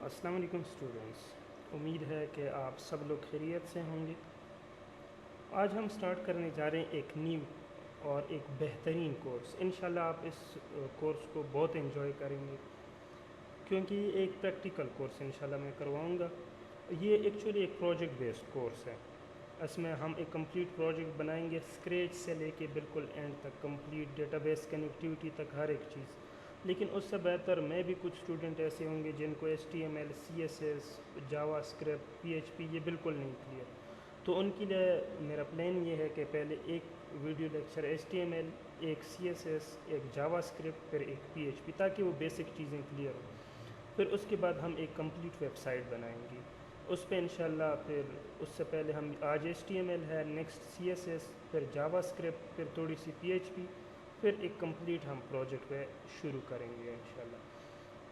السلام علیکم اسٹوڈنٹس، امید ہے کہ آپ سب لوگ خیریت سے ہوں گے۔ آج ہم سٹارٹ کرنے جا رہے ہیں ایک نیو اور ایک بہترین کورس۔ انشاءاللہ آپ اس کورس کو بہت انجوائے کریں گے کیونکہ یہ ایک پریکٹیکل کورس انشاءاللہ میں کرواؤں گا۔ یہ ایکچولی ایک پروجیکٹ بیسڈ کورس ہے۔ اس میں ہم ایک کمپلیٹ پروجیکٹ بنائیں گے اسکریچ سے لے کے بالکل اینڈ تک، کمپلیٹ ڈیٹا بیس کنیکٹیوٹی تک، ہر ایک چیز۔ لیکن اس سے بہتر میں بھی کچھ اسٹوڈنٹ ایسے ہوں گے جن کو HTML CSS جاوا اسکرپٹ PHP یہ بالکل نہیں کلیئر، تو ان کے لیے میرا پلان یہ ہے کہ پہلے ایک ویڈیو لیکچر HTML، ایک CSS، ایک جاوا اسکرپٹ، پھر ایک PHP، تاکہ وہ بیسک چیزیں کلیئر ہوں۔ پھر اس کے بعد ہم ایک کمپلیٹ ویب سائٹ بنائیں گے اس پہ انشاءاللہ۔ پھر اس سے پہلے ہم آج HTML ہے، نیکسٹ CSS، پھر جاوا اسکرپٹ، پھر تھوڑی سی PHP، پھر ایک کمپلیٹ ہم پروجیکٹ پہ شروع کریں گے انشاءاللہ۔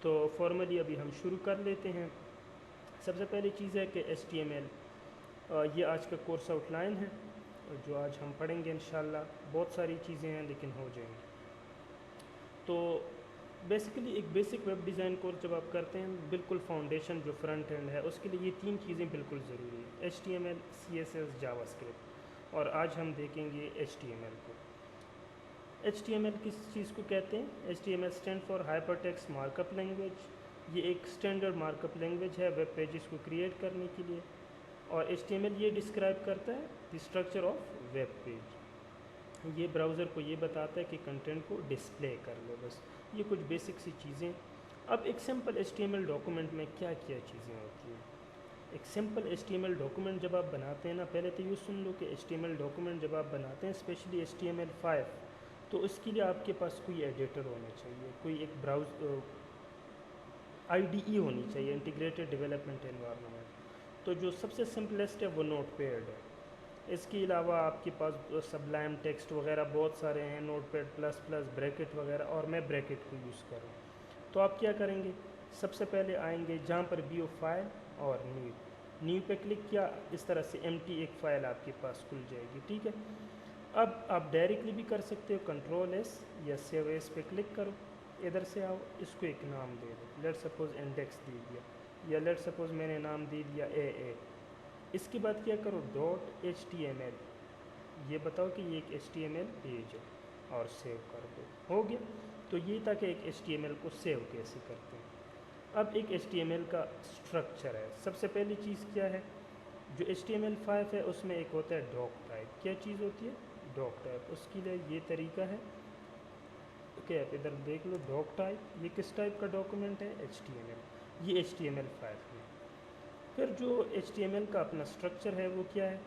تو فارملی ابھی ہم شروع کر لیتے ہیں۔ سب سے پہلی چیز ہے کہ HTML، یہ آج کا کورس آؤٹ لائن ہے جو آج ہم پڑھیں گے انشاءاللہ۔ بہت ساری چیزیں ہیں لیکن ہو جائیں گی۔ تو بیسیکلی ایک بیسک ویب ڈیزائن کورس جب آپ کرتے ہیں، بالکل فاؤنڈیشن جو فرنٹ اینڈ ہے اس کے لیے یہ تین چیزیں بالکل ضروری ہیں: HTML CSS جاوا اسکرپٹ۔ اور آج ہم دیکھیں گے HTML کو۔ HTML کس چیز کو کہتے ہیں؟ HTML stand for hyper text mark up language. یہ ایک اسٹینڈرڈ مارک اپ لینگویج ہے ویب پیجز کو کریٹ کرنے کے لیے۔ اور HTML یہ ڈسکرائب کرتا ہے the structure of web page. یہ براؤزر کو یہ بتاتا ہے کہ کنٹینٹ کو ڈسپلے کر لو، بس یہ کچھ بیسک سی چیزیں۔ اب ایک سمپل HTML ڈاکومنٹ میں کیا کیا چیزیں ہوتی ہیں؟ ایک سمپل HTML ڈاکومنٹ جب آپ بناتے ہیں نا، پہلے تو یہ سن لو کہ HTML ڈاکومنٹ جب آپ بناتے ہیں، اسپیشلی HTML5، تو اس کے لیے آپ کے پاس کوئی ایڈیٹر ہونا چاہیے، کوئی ایک IDE ہونی چاہیے، انٹیگریٹڈ ڈیولپمنٹ انوائرمنٹ۔ تو جو سب سے سمپلیسٹ ہے وہ نوٹ پیڈ ہے۔ اس کے علاوہ آپ کے پاس سبلائم ٹیکسٹ وغیرہ بہت سارے ہیں، Notepad plus plus, bracket وغیرہ، اور میں بریکٹ کو یوز کروں۔ تو آپ کیا کریں گے؟ سب سے پہلے آئیں گے جہاں پر BO فائل اور نیو پہ کلک کیا، اس طرح سے empty ایک فائل آپ کے پاس کھل جائے گی، ٹھیک ہے۔ اب آپ ڈائریکٹلی بھی کر سکتے ہو، Ctrl+S یا سیو ایز پہ کلک کرو، ادھر سے آؤ، اس کو ایک نام دے دو، لیٹ سپوز انڈیکس دے دیا، یا لیٹ سپوز میں نے نام دے دیا AA۔ اس کے بعد کیا کرو، .html، یہ بتاؤ کہ یہ ایک HTML پیج ہے، اور سیو کر دو، ہو گیا۔ تو یہ تھا کہ ایک HTML کو سیو کیسے کرتے ہیں۔ اب ایک HTML کا سٹرکچر ہے۔ سب سے پہلی چیز کیا ہے؟ جو HTML5 ہے اس میں ایک ہوتا ہے ڈاک ٹائپ۔ کیا چیز ہوتی ہے؟ ڈاک ٹائپ۔ اس کے لیے یہ طریقہ ہے کہ آپ ادھر دیکھ لو، ڈاک ٹائپ یہ کس ٹائپ کا ڈاکومنٹ ہے؟ HTML، یہ HTML5 میں۔ پھر جو HTML کا اپنا سٹرکچر ہے وہ کیا ہے؟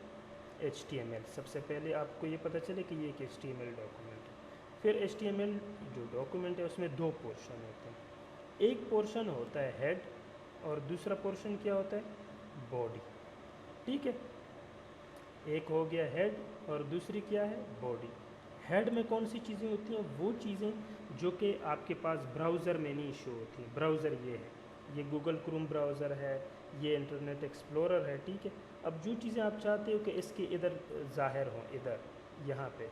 HTML، سب سے پہلے آپ کو یہ پتہ چلے کہ یہ ایک HTML ڈاکومنٹ ہے۔ پھر HTML جو ڈاکومنٹ ہے اس میں دو پورشن ہوتے ہیں۔ ایک پورشن ہوتا ہے ہیڈ، اور دوسرا پورشن کیا ہوتا ہے؟ باڈی، ٹھیک ہے۔ ایک ہو گیا ہیڈ، اور دوسری کیا ہے؟ باڈی۔ ہیڈ میں کون سی چیزیں ہوتی ہیں؟ وہ چیزیں جو کہ آپ کے پاس براؤزر میں نہیں شو ہوتی ہیں۔ براؤزر یہ ہے، یہ گوگل کروم براؤزر ہے، یہ انٹرنیٹ ایکسپلورر ہے، ٹھیک ہے۔ اب جو چیزیں آپ چاہتے ہو کہ اس کے ادھر ظاہر ہوں، ادھر یہاں پہ،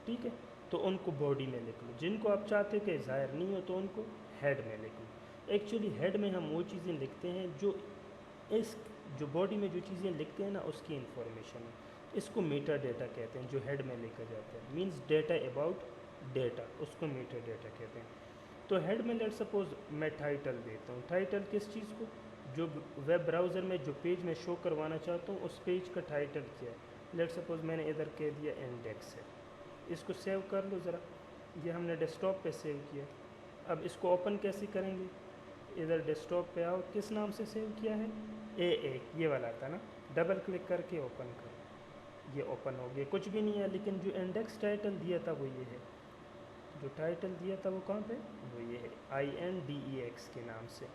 ٹھیک ہے، تو ان کو باڈی میں لکھ لو۔ جن کو آپ چاہتے ہو کہ ظاہر نہیں ہو تو ان کو ہیڈ میں لکھ لو۔ ایکچولی ہیڈ میں ہم وہ چیزیں لکھتے ہیں جو اس جو باڈی میں جو چیزیں لکھتے ہیں نا اس کی انفارمیشن ہے۔ اس کو میٹا ڈیٹا کہتے ہیں، جو ہیڈ میں لکھا جاتا ہے، مینز ڈیٹا اباؤٹ ڈیٹا، اس کو میٹا ڈیٹا کہتے ہیں۔ تو ہیڈ میں لیٹ سپوز میں ٹائٹل دیتا ہوں۔ ٹائٹل کس چیز کو؟ جو ویب براؤزر میں جو پیج میں شو کروانا چاہتا ہوں اس پیج کا ٹائٹل کیا ہے؟ لیٹ سپوز میں نے ادھر کہہ دیا انڈیکس ہے۔ اس کو سیو کر لو ذرا، یہ ہم نے ڈیسک ٹاپ پہ سیو کیا۔ اب اس کو اوپن کیسے کریں گے؟ ادھر ڈیسک ٹاپ پہ آؤ، کس نام سے سیو کیا ہے؟ AA، یہ والا تھا نا، ڈبل کلک کر کے اوپن کرو، یہ اوپن ہو گیا، کچھ بھی نہیں ہے۔ لیکن جو انڈیکس ٹائٹل دیا تھا وہ یہ ہے، جو ٹائٹل دیا تھا وہ کہاں پہ؟ وہ یہ ہے، INDEX کے نام سے۔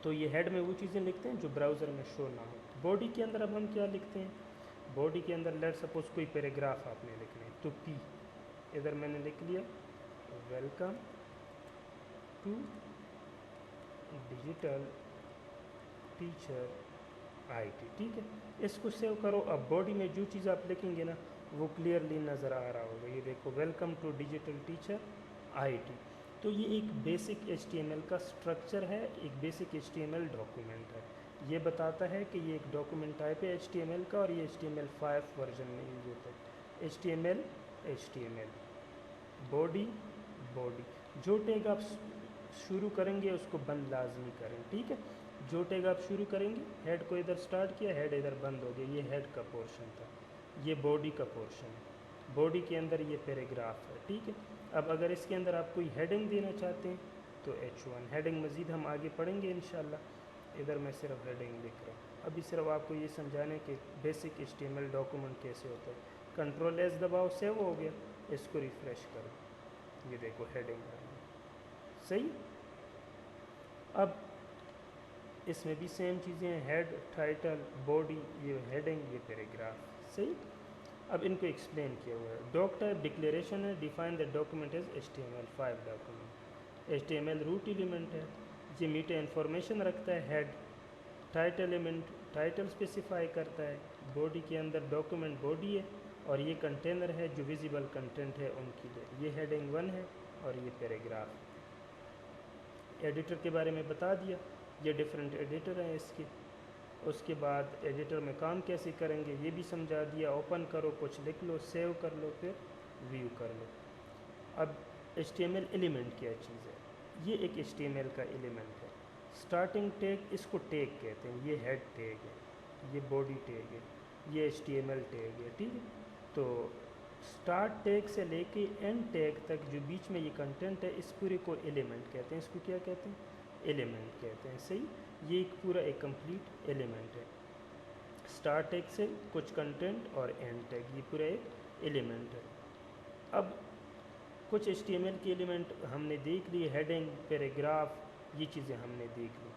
تو یہ ہیڈ میں وہ چیزیں لکھتے ہیں جو براؤزر میں شو نہ ہو۔ باڈی کے اندر اب ہم کیا لکھتے ہیں؟ باڈی کے اندر لیٹ سپوز کوئی پیراگراف آپ نے لکھنا ہے، تو P، ادھر میں نے لکھ لیا welcome to digital teacher IT، ٹھیک ہے۔ اس کو سیو کرو۔ اب باڈی میں جو چیز آپ لکھیں گے نا وہ کلیئرلی نظر آ رہا ہوگا، یہ دیکھو، welcome to digital teacher IT۔ تو یہ ایک بیسک HTML کا سٹرکچر ہے، ایک بیسک HTML ڈاکومنٹ ہے، یہ بتاتا ہے کہ یہ ایک ڈاکومنٹ ٹائپ ہے HTML کا، اور یہ HTML5 ورژن میں یوز ہوتا ہے۔ HTML باڈی، جو ٹیگ آپ شروع کریں گے اس کو بند لازمی کریں، ٹھیک ہے؟ جو ٹیگ آپ شروع کریں گے، ہیڈ کو ادھر سٹارٹ کیا، ہیڈ ادھر بند ہو گیا، یہ ہیڈ کا پورشن تھا، یہ باڈی کا پورشن ہے، باڈی کے اندر یہ پیراگراف ہے، ٹھیک ہے؟ اب اگر اس کے اندر آپ کوئی ہیڈنگ دینا چاہتے ہیں تو H1 ہیڈنگ، مزید ہم آگے پڑھیں گے انشاءاللہ۔ ادھر میں صرف ہیڈنگ لکھ رہا ہوں، ابھی صرف آپ کو یہ سمجھانے کہ بیسک HTML ڈاکومنٹ کیسے ہوتا ہے۔ کنٹرول ایس دباؤ، سیو ہو گیا، اس کو ریفریش کرو، یہ دیکھو ہیڈنگ آ گئی، صحیح؟ اب اس میں بھی سیم چیزیں ہیں، ہیڈ، ٹائٹل، باڈی، یہ ہیڈنگ، یہ پیراگراف، صحیح؟ اب ان کو ایکسپلین کیا ہوا ہے۔ ڈاک ٹائپ ڈکلیریشن ہے، define the document as HTML5 document, HTML root element ہے، یہ میٹا انفارمیشن رکھتا ہے، head title element title specify کرتا ہے، باڈی کے اندر ڈاکومنٹ باڈی ہے، اور یہ کنٹینر ہے جو ویزیبل کنٹینٹ ہے ان کے لیے، یہ ہیڈنگ 1 ہے اور یہ پیراگراف۔ ایڈیٹر کے بارے میں بتا دیا، یہ ڈیفرنٹ ایڈیٹر ہیں اس کے، اس کے بعد ایڈیٹر میں کام کیسے کریں گے یہ بھی سمجھا دیا، اوپن کرو، کچھ لکھ لو، سیو کر لو، پھر ویو کر لو۔ اب HTML ایلیمنٹ کیا چیز ہے؟ یہ ایک HTML کا ایلیمنٹ ہے۔ سٹارٹنگ ٹیگ، اس کو ٹیگ کہتے ہیں، یہ ہیڈ ٹیگ ہے، یہ باڈی ٹیگ ہے، یہ HTML ٹیگ ہے، ٹھیک ہے؟ تو سٹارٹ ٹیگ سے لے کے اینڈ ٹیگ تک جو بیچ میں یہ کنٹینٹ ہے، اس پورے کو ایلیمنٹ کہتے ہیں، اس کو کیا کہتے ہیں؟ ایلیمنٹ کہتے ہیں، صحیح؟ یہ ایک پورا ایک کمپلیٹ ایلیمنٹ ہے، سٹارٹ ٹیگ سے کچھ کنٹینٹ اور اینڈ ٹیگ، یہ پورا ایک ایلیمنٹ ہے۔ اب کچھ HTML کے ایلیمنٹ ہم نے دیکھ لیے، ہیڈنگ، پیراگراف، یہ چیزیں ہم نے دیکھ لی۔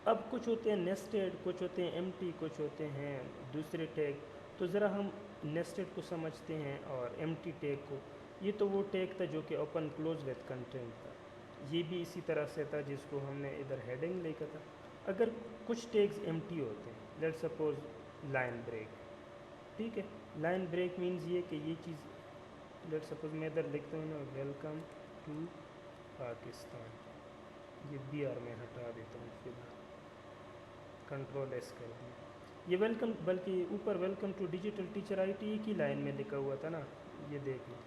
اب کچھ ہوتے ہیں نیسٹڈ، کچھ ہوتے ہیں ایمٹی، کچھ ہوتے ہیں دوسرے ٹیگ، تو ذرا ہم نیسٹڈ کو سمجھتے ہیں اور ایمٹی ٹیگ کو۔ یہ تو وہ ٹیگ تھا جو کہ اوپن کلوز وتھ کنٹینٹ تھا، یہ بھی اسی طرح سے تھا جس کو ہم نے ادھر ہیڈنگ لکھا تھا۔ اگر کچھ ٹیگز ایمٹی ہوتے ہیں، لیٹ سپوز لائن بریک، ٹھیک ہے؟ لائن بریک مینز یہ کہ یہ چیز، لیٹ سپوز میں ادھر لکھتا ہوں نا، ویلکم ٹو پاکستان، یہ بی آر میں ہٹا دیتا ہوں، فی الحال کنٹرول ایس کر دیا، یہ ویلکم، بلکہ اوپر welcome to digital teacher I T کی لائن میں لکھا ہوا تھا نا، یہ دیکھ لیں،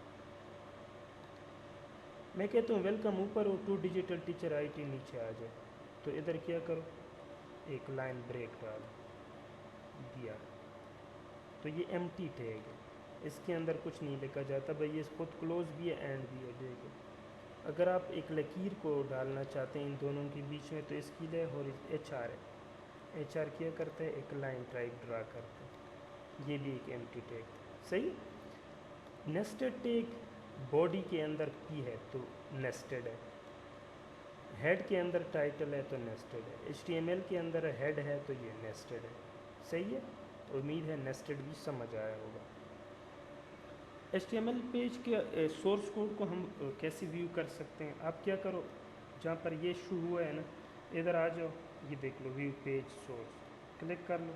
میں کہتا ہوں ویلکم اوپر ہو، to digital teacher I T نیچے آ جائے، تو ادھر کیا کرو، ایک لائن بریک ڈال دیا، تو یہ ایم ٹی ٹیگ ہے، اس کے اندر کچھ نہیں لکھا جاتا بھائی، یہ خود کلوز بھی ہے اینڈ بھی ہے، دیکھو۔ اگر آپ ایک لکیر کو ڈالنا چاہتے ہیں ان دونوں کے بیچ میں، تو اس کے لیے ایچ آر ہے، ایچ آر کیا کرتا ہے، ایک لائن ٹائپ ڈرا کرتا ہے، یہ بھی ایک ایم ٹی ٹیگ، صحیح؟ نیسٹڈ ٹیگ، باڈی کے اندر پی ہے تو نیسٹڈ ہے، ہیڈ کے اندر ٹائٹل ہے تو نیسٹڈ ہے، HTML کے اندر ہیڈ ہے تو یہ نیسٹڈ ہے، صحیح ہے؟ امید ہے نیسٹڈ بھی سمجھ آیا ہوگا۔ HTML پیج کے سورس کوڈ کو ہم کیسے ویو کر سکتے ہیں؟ آپ کیا کرو، جہاں پر یہ شروع ہوا ہے نا، ادھر آ جاؤ، یہ دیکھ لو ویو پیج سورس، کلک کر لو،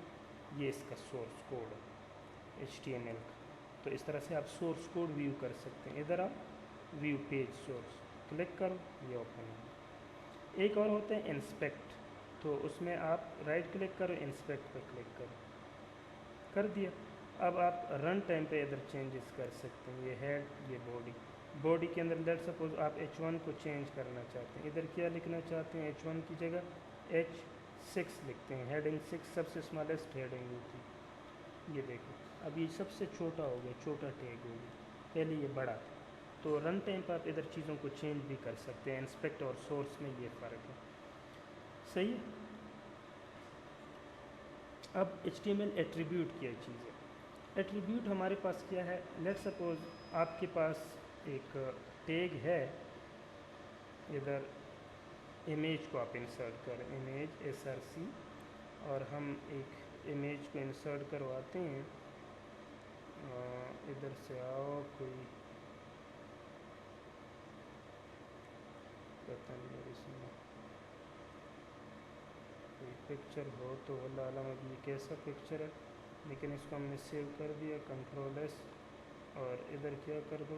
یہ اس کا سورس کوڈ ہے HTML کا، تو اس طرح سے آپ سورس کوڈ ویو کر سکتے ہیں۔ ادھر آپ ویو پیج سورس کلک کرو، یہ اوپن ہو۔ ایک اور ہوتا ہے انسپیکٹ، تو اس میں آپ رائٹ کلک کرو، انسپیکٹ پہ کلک کرو، کر دیا۔ اب آپ رن ٹائم پہ ادھر چینجز کر سکتے ہیں، یہ ہیڈ، یہ باڈی، باڈی کے اندر لیٹ سپوز آپ H1 کو چینج کرنا چاہتے ہیں، ادھر کیا لکھنا چاہتے ہیں، H1 کی جگہ H6 لکھتے ہیں، ہیڈنگ 6 سب سے اسمالسٹ ہیڈنگ ہوتی ہے، یہ دیکھو اب یہ سب سے چھوٹا ہو گیا، چھوٹا ٹیگ ہو گیا، پہلے یہ بڑا تھا۔ تو رن ٹائم پہ آپ ادھر چیزوں کو چینج بھی کر سکتے ہیں، انسپیکٹ اور سورس میں یہ فرق ہے، صحیح ہے؟ اب HTML ایٹریبیوٹ کیا چیز ہے؟ ایٹریبیوٹ ہمارے پاس کیا ہے، لیٹ سپوز آپ کے پاس ایک ٹیگ ہے، ادھر امیج کو آپ انسرٹ کریں، امیج SRC، اور ہم ایک امیج کو انسرٹ کرواتے ہیں، ادھر سے آؤ، کوئی پتہ نہیں، اس میں کوئی پکچر ہو تو اللہ عالم، اب یہ کیسا پکچر ہے، لیکن اس کو ہم نے سیو کر دیا، کنٹرول ایس، اور ادھر کیا کر دو،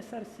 SRC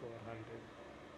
400।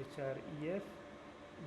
HREF,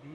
B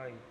IT,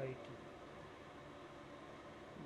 IT,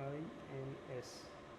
INS,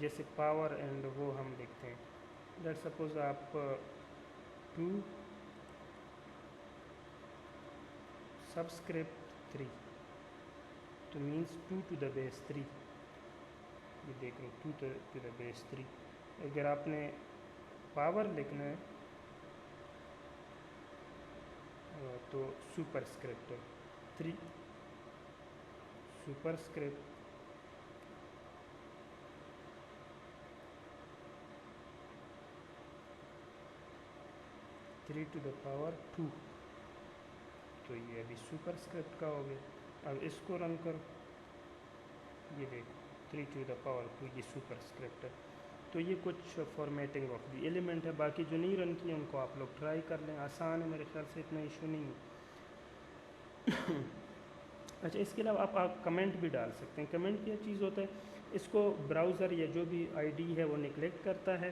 جیسے پاور اینڈ وہ ہم لکھتے ہیں. لیٹ سپوز آپ 2 سبسکرپٹ 3 تو مینس 2 ٹو دا بیس 3. یہ دیکھ لو 2 ٹو دا بیس 3. اگر آپ نے پاور لکھنا ہے تو superscript 3 superscript 3 to the power 2. تو یہ ابھی سپر اسکرپٹ کا ہو گیا. اب اس کو رن کرو, یہ دیکھو 3 ٹو دا پاور 2 یہ سپر اسکرپٹ ہے. تو یہ کچھ فارمیٹنگ آف دی ایلیمنٹ ہے. باقی جو نہیں رن کیے ان کو آپ لوگ ٹرائی کر لیں, آسان ہے میرے خیال سے, اتنا ایشو نہیں ہے. اچھا, اس کے علاوہ آپ کمنٹ بھی ڈال سکتے ہیں. کمنٹ کیا چیز ہوتا ہے, اس کو براؤزر یا جو بھی آئی ڈی ہے وہ نگلیکٹ کرتا ہے,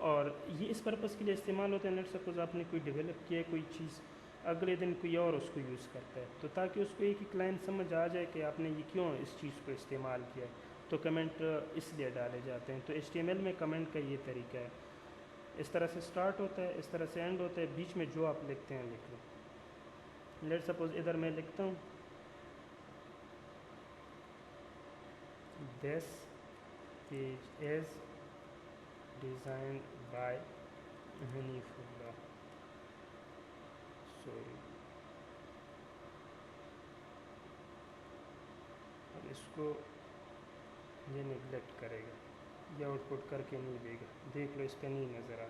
اور یہ اس پرپس کے لیے استعمال ہوتا ہے. لیٹ سپوز آپ نے کوئی ڈیولپ کیا کوئی چیز, اگلے دن کوئی اور اس کو یوز کرتا ہے, تو تاکہ اس کو ایک ایک لائن سمجھ آ جائے کہ آپ نے یہ کیوں اس چیز کو استعمال کیا ہے, تو کمنٹ اس لیے ڈالے جاتے ہیں. تو HTML میں کمنٹ کا یہ طریقہ ہے. اس طرح سے سٹارٹ ہوتا ہے, اس طرح سے اینڈ ہوتا ہے, بیچ میں جو آپ لکھتے ہیں لکھ لیں. لیٹ سپوز ادھر میں لکھتا ہوں this page is design by Hanif Allah, sorry. اب اس کو یہ نگلیکٹ کرے گا, یہ آؤٹ پٹ کر کے نہیں دے گا. دیکھ لو اس پہ نہیں نظر آ,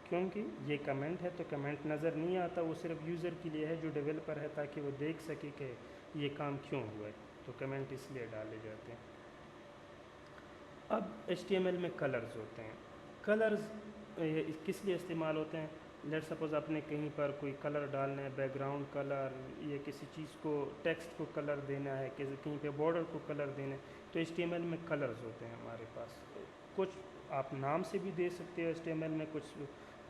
کیونکہ یہ کمنٹ ہے تو کمنٹ نظر نہیں آتا. وہ صرف یوزر کے لیے ہے جو ڈیولپر ہے, تاکہ وہ دیکھ سکے کہ یہ کام کیوں ہوا ہے. تو کمنٹ اس لیے ڈالے جاتے ہیں. اب HTML میں کلرز ہوتے ہیں. کلرز کس لیے استعمال ہوتے ہیں؟ لیٹ سپوز آپ نے کہیں پر کوئی کلر ڈالنا ہے, بیک گراؤنڈ کلر, یا کسی چیز کو ٹیکسٹ کو کلر دینا ہے, کہیں پہ بارڈر کو کلر دینا ہے, تو HTML میں کلرز ہوتے ہیں ہمارے پاس. کچھ آپ نام سے بھی دے سکتے ہو HTML میں, کچھ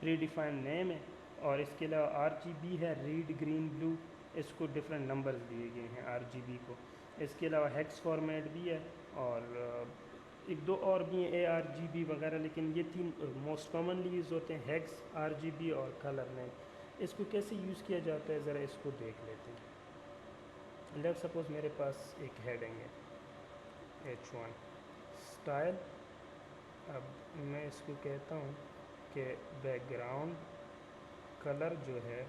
پری ڈیفائنڈ نیم ہے, اور اس کے علاوہ RGB ہے, ریڈ گرین بلو, اس کو ڈفرینٹ نمبرز دیے گئے ہیں RGB کو. اس کے علاوہ ہیکس فارمیٹ بھی ہے, اور ایک دو اور بھی ہیں ARGB وغیرہ, لیکن یہ 3 موسٹ کامنلی یوز ہوتے ہیں, ہیکس, RGB اور کلر نیم. اس کو کیسے یوز کیا جاتا ہے ذرا اس کو دیکھ لیتے ہیں. لیٹ سپوز میرے پاس ایک ہیڈنگ ہے H1 اسٹائل. اب میں اس کو کہتا ہوں کہ بیک گراؤنڈ کلر جو ہے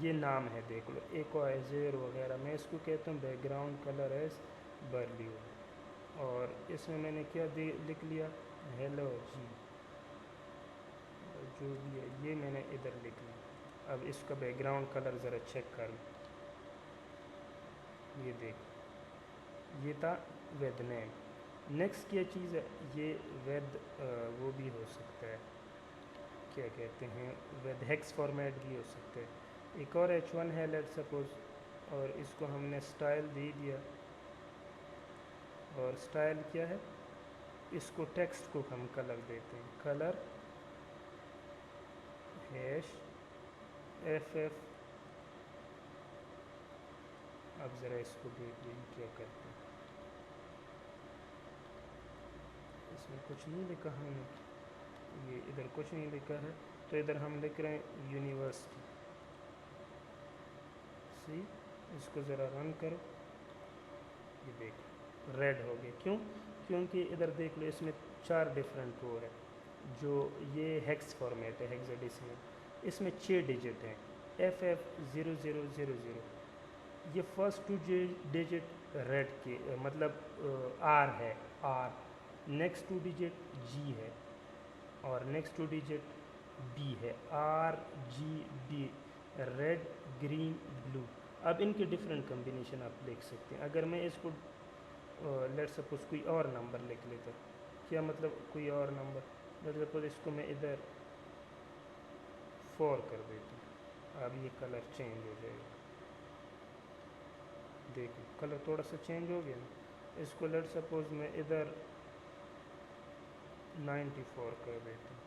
یہ نام ہے, دیکھ لو, ایک زیر وغیرہ. میں اس کو کہتا ہوں بیک گراؤنڈ کلر ایز برلیو, اور اس میں نے کیا لکھ لیا, ہیلو جی, جو بھی ہے یہ میں نے ادھر لکھ لیا. اب اس کا بیک گراؤنڈ کلر ذرا چیک کر لیں, یہ دیکھ, یہ تھا ود نیم. نیکسٹ کیا چیز ہے, یہ ود وہ بھی ہو سکتا ہے, کیا کہتے ہیں, ود ہیکس فارمیٹ بھی ہو سکتا ہے. ایک اور H1 ہے لیٹ سپوز, اور اس کو ہم نے اسٹائل دے دیا, اور اسٹائل کیا ہے, اس کو ٹیکسٹ کو ہم کلر دیتے ہیں, کلر FF. اب ذرا اس کو دیکھ لیں کیا کرتے ہیں. اس میں کچھ نہیں لکھا ہم نے, یہ ادھر کچھ نہیں لکھا ہے, تو ادھر ہم لکھ رہے ہیں یونیورسٹی. سی, اس کو ذرا رن کرو, یہ دیکھ ریڈ ہو گیا. کیوں؟ کیونکہ ادھر دیکھ لو اس میں 4 ڈفرینٹ وہ ہے, جو یہ ہیکس فارمیٹ ہے, ہیکساڈیسیمل. اس میں 6 ڈیجٹ ہیں, FF0000. یہ فرسٹ 2 ڈیجٹ ریڈ کے مطلب R ہے, R. نیکسٹ 2 ڈیجٹ G ہے, اور نیکسٹ 2 ڈیجٹ B ہے, RGB, ریڈ گرین بلو. اب ان کے ڈفرینٹ کمبینیشن آپ دیکھ سکتے ہیں. اگر میں اس کو لیٹ سپوز کوئی اور نمبر لکھ لیتا, کیا مطلب کوئی اور نمبر, لیٹ سپوز اس کو میں ادھر 4 کر دیتا ہوں. اب یہ کلر چینج ہو جائے گا, دیکھو کلر تھوڑا سا چینج ہو گیا نا. اس کو لیٹ سپوز میں ادھر 94 کر دیتا ہوں,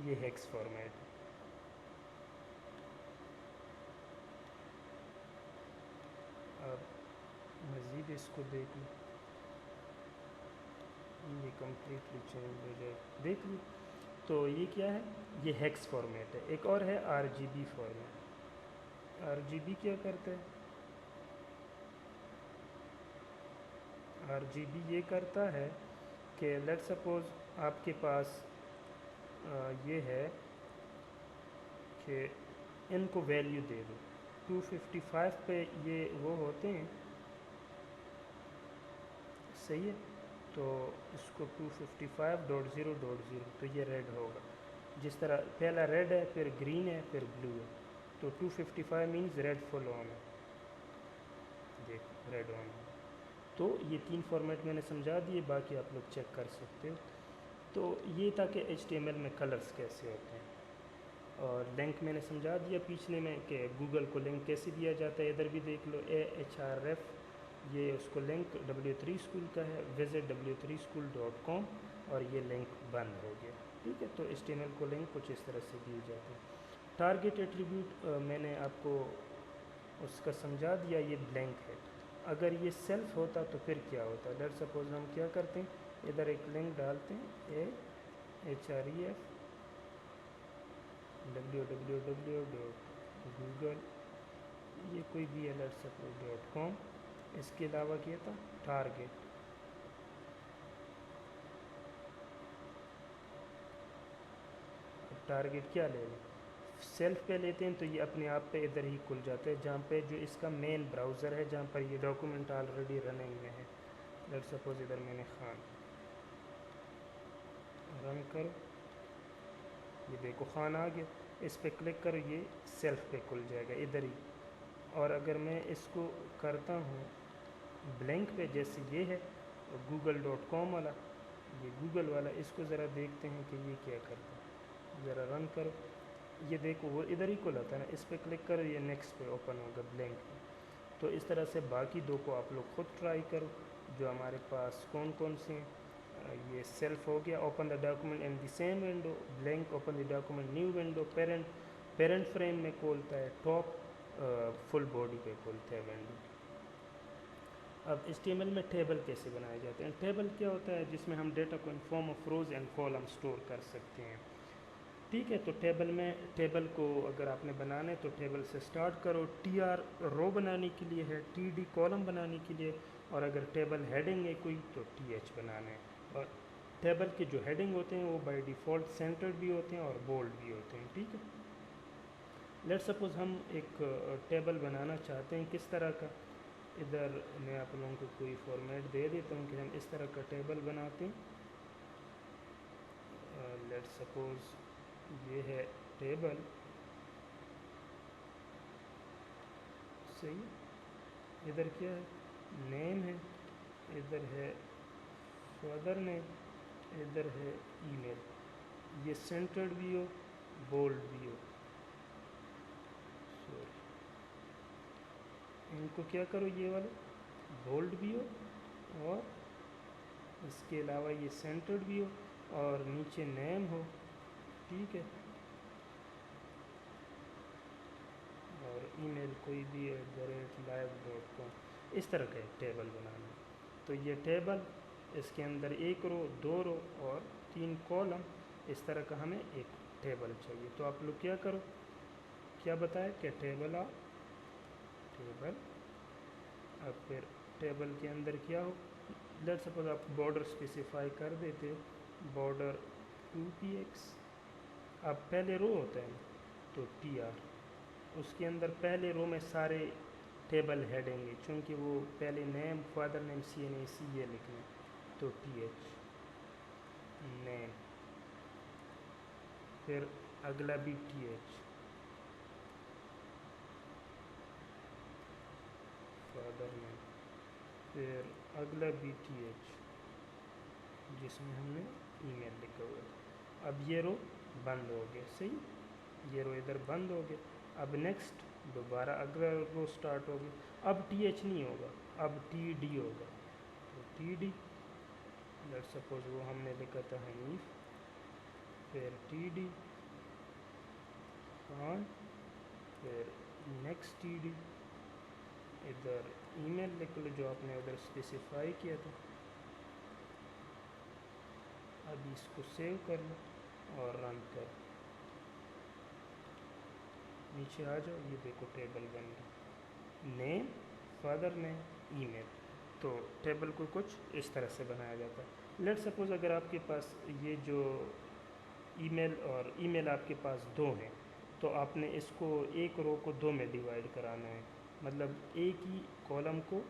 یہ ہیکس فارمیٹ ہے. اب مزید اس کو دیکھ لیں, یہ کمپلیٹلی چینج ہو جائے، دیکھ لی۔ تو یہ کیا ہے؟ یہ ہیکس فارمیٹ ہے۔ ایک اور ہے R G B format. R G B کیا کرتا ہے؟ آر جی بی یہ کرتا ہے کہ لیٹ سپوز آپ کے پاس یہ ہے کہ ان کو ویلیو دے دو 255 پہ، یہ وہ ہوتے ہیں، صحیح ہے؟ تو اس کو 255.0.0 تو یہ ریڈ ہوگا، جس طرح پہلا ریڈ ہے، پھر گرین ہے، پھر بلو ہے، تو 255 مینز ریڈ فل آن ہے، دیکھ ریڈ آن ہے۔ تو یہ تین فارمیٹ میں نے سمجھا دیے، باقی آپ لوگ چیک کر سکتے ہو۔ تو یہ تھا کہ ایچ ٹی ایم ایل میں کلرز کیسے ہوتے ہیں، اور لنک میں نے سمجھا دیا پیچھے میں کہ گوگل کو لنک کیسے دیا جاتا ہے، ادھر بھی دیکھ لو AHRF، یہ اس کو لنک W3 اسکول کا ہے، visit w3school.com، اور یہ لنک بند ہو گیا، ٹھیک ہے؟ تو ایچ ٹی ایم ایل کو لنک کچھ اس طرح سے دیے جاتے ہیں۔ ٹارگیٹ ایٹریبیوٹ میں نے آپ کو اس کا سمجھا دیا، یہ بلینک ہے۔ اگر یہ سیلف ہوتا تو پھر کیا ہوتا؟ لیٹ سپوز ہم کیا کرتے ہیں، ادھر ایک لنک ڈالتے ہیں AHREF www.google، یہ کوئی بھی ہے، لیٹ سپوز .com، اس کے علاوہ کیا تھا ٹارگیٹ، ٹارگیٹ کیا لے لیں؟ سیلف پہ لیتے ہیں تو یہ اپنے آپ پہ ادھر ہی کھل جاتا ہے، جہاں پہ جو اس کا مین براؤزر ہے، جہاں پر یہ ڈاکومنٹ آلریڈی رننگ میں ہے۔ لیٹ سپوز ادھر میں نے خان رن کرو، یہ دیکھو خان آ گیا، اس پہ کلک کرو، یہ سیلف پہ کھل جائے گا ادھر ہی۔ اور اگر میں اس کو کرتا ہوں بلینک پہ، جیسے یہ ہے google.com والا، یہ گوگل والا، اس کو ذرا دیکھتے ہیں کہ یہ کیا کرتا ہے، ذرا رن کرو، یہ دیکھو وہ ادھر ہی کھلا تھا نا، اس پہ کلک کرو، یہ نیکسٹ پہ اوپن ہوگا بلینک پہ۔ تو اس طرح سے باقی دو کو آپ لوگ خود ٹرائی کرو، جو ہمارے پاس کون کون سے ہیں۔ یہ سیلف ہو گیا، open the document in the same window, blank open the document new window, parent frame میں کھولتا ہے، ٹاپ فل باڈی پہ کھولتا ہے ونڈو۔ اب HTML میں ٹیبل کیسے بنائے جاتے ہیں؟ ٹیبل کیا ہوتا ہے؟ جس میں ہم ڈیٹا کو in form of rows and column store کر سکتے ہیں، ٹھیک ہے؟ تو ٹیبل کو اگر آپ نے بنانا ہے تو ٹیبل سے سٹارٹ کرو، TR رو بنانے کے لیے ہے، TD کالم بنانے کے لیے، اور اگر ٹیبل ہیڈنگ ہے کوئی تو TH بنانا ہے۔ اور ٹیبل کے جو ہیڈنگ ہوتے ہیں وہ بائی ڈیفالٹ سینٹرڈ بھی ہوتے ہیں اور بولڈ بھی ہوتے ہیں، ٹھیک ہے؟ لیٹ سپوز ہم ایک ٹیبل بنانا چاہتے ہیں، کس طرح کا؟ ادھر میں آپ لوگوں کو کوئی فارمیٹ دے دیتا ہوں کہ ہم اس طرح کا ٹیبل بناتے ہیں۔ لیٹ سپوز یہ ہے ٹیبل، صحیح، ادھر کیا ہے؟ نیم ہے، ادھر ہے فادر نیم، ادھر ہے ای میل، یہ سینٹرڈ بھی ہو، بولڈ بھی ہو، سوری ان کو کیا کرو، یہ والے بولڈ بھی ہو، اور اس کے علاوہ یہ سینٹرڈ بھی ہو، اور نیچے نیم ہو، ٹھیک ہے؟ اور ای میل کوئی بھی @live.com، اس طرح کا ایک ٹیبل بنانا ہے۔ تو یہ ٹیبل، اس کے اندر 1 رو 2 رو اور 3 کالم، اس طرح کا ہمیں ایک ٹیبل چاہیے۔ تو آپ لوگ کیا کرو، کیا بتائے کہ ٹیبل اب پھر ٹیبل کے اندر کیا ہو، لیٹ سپوز آپ بارڈر اسپیسیفائی کر دیتے، بارڈر 2px، اب پہلے رو ہوتا ہے تو TR، اس کے اندر پہلے رو میں سارے ٹیبل ہیڈیں گے، چونکہ وہ پہلے نیم، فادر نیم، CNAC یہ لکھنا، تو TH نیم، پھر اگلا بھی TH فادر نیم، پھر اگلا بھی TH جس میں ہم نے ای میل لکھا ہوا ہے۔ اب یہ رو بند ہو گیا، صحیح، یہ رو ادھر بند ہو گیا۔ اب نیکسٹ دوبارہ اگلا رو سٹارٹ ہو گیا، اب TH نہیں ہوگا، اب TD ہوگا، تو TD، لیٹ سپوز وہ ہم نے لکھا تھا حنیف، پھر TD خان، پھر نیکسٹ TD، ادھر ای میل لکھ لو جو آپ نے ادھر اسپیسیفائی کیا تھا، ابھی اس کو سیو کر لو اور رن کر، نیچے آ جاؤ، یہ دیکھو ٹیبل بن گئی، نیم، فادر نیم، ای میل۔ تو ٹیبل کو کچھ اس طرح سے بنایا جاتا ہے۔ لیٹ سپوز اگر آپ کے پاس یہ جو ای میل آپ کے پاس دو ہیں، تو آپ نے اس کو ایک رو کو دو میں ڈیوائڈ کرانا ہے، مطلب ایک ہی کالم کو